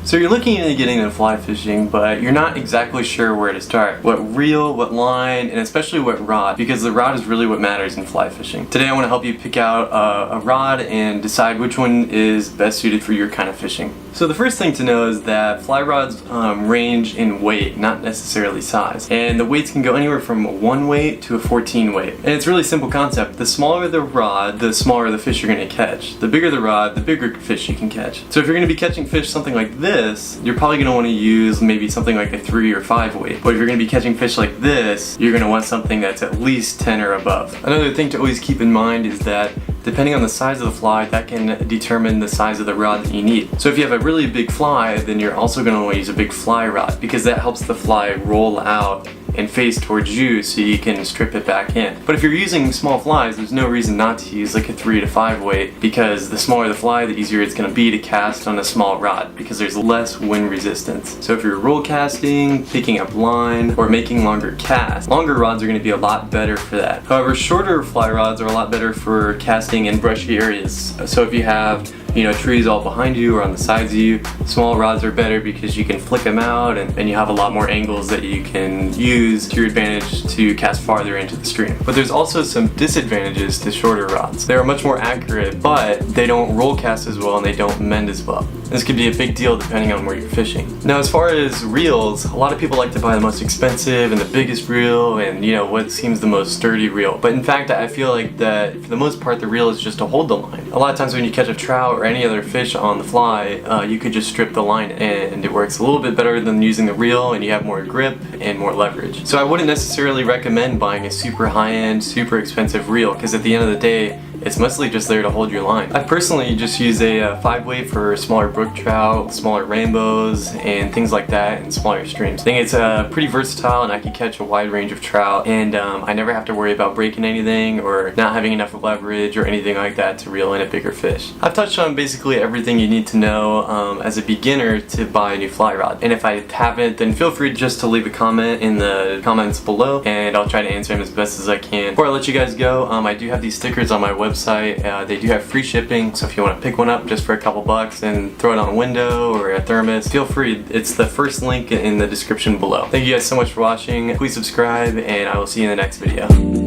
So you're looking into getting into fly fishing, but you're not exactly sure where to start. What reel, what line, and especially what rod, because the rod is really what matters in fly fishing. Today I want to help you pick out a rod and decide which one is best suited for your kind of fishing. So the first thing to know is that fly rods range in weight, not necessarily size. And the weights can go anywhere from a 1 weight to a 14 weight. And it's a really simple concept. The smaller the rod, the smaller the fish you're going to catch. The bigger the rod, the bigger fish you can catch. So if you're going to be catching fish something like this, you're probably going to want to use maybe something like a 3 or 5 weight. But if you're going to be catching fish like this, you're going to want something that's at least 10 or above. Another thing to always keep in mind is that depending on the size of the fly, that can determine the size of the rod that you need. So if you have a really big fly, then you're also going to want to use a big fly rod because that helps the fly roll out and face towards you so you can strip it back in. But if you're using small flies, there's no reason not to use like a 3 to 5 weight because the smaller the fly, the easier it's going to be to cast on a small rod because there's less wind resistance. So if you're roll casting, picking up line, or making longer casts, longer rods are going to be a lot better for that. However, shorter fly rods are a lot better for casting in brushy areas. So if you have trees all behind you or on the sides of you, small rods are better because you can flick them out and you have a lot more angles that you can use to your advantage to cast farther into the stream. But there's also some disadvantages to shorter rods. They are much more accurate, but they don't roll cast as well and they don't mend as well. This could be a big deal depending on where you're fishing. Now as far as reels, a lot of people like to buy the most expensive and the biggest reel and what seems the most sturdy reel. But in fact, I feel like that for the most part the reel is just to hold the line. A lot of times when you catch a trout or any other fish on the fly, you could just strip the line and it works a little bit better than using the reel and you have more grip and more leverage. So I wouldn't necessarily recommend buying a super high-end, super expensive reel because at the end of the day, it's mostly just there to hold your line. I personally just use a 5 weight for smaller brook trout, smaller rainbows, and things like that in smaller streams. I think it's pretty versatile and I can catch a wide range of trout and I never have to worry about breaking anything or not having enough leverage or anything like that to reel in a bigger fish. I've touched on basically everything you need to know as a beginner to buy a new fly rod. And if I haven't, then feel free just to leave a comment in the comments below and I'll try to answer them as best as I can. Before I let you guys go, I do have these stickers on my website. They do have free shipping, so if you want to pick one up just for a couple bucks and throw it on a window or a thermos, feel free. It's the first link in the description below. Thank you guys so much for watching. Please subscribe and I will see you in the next video.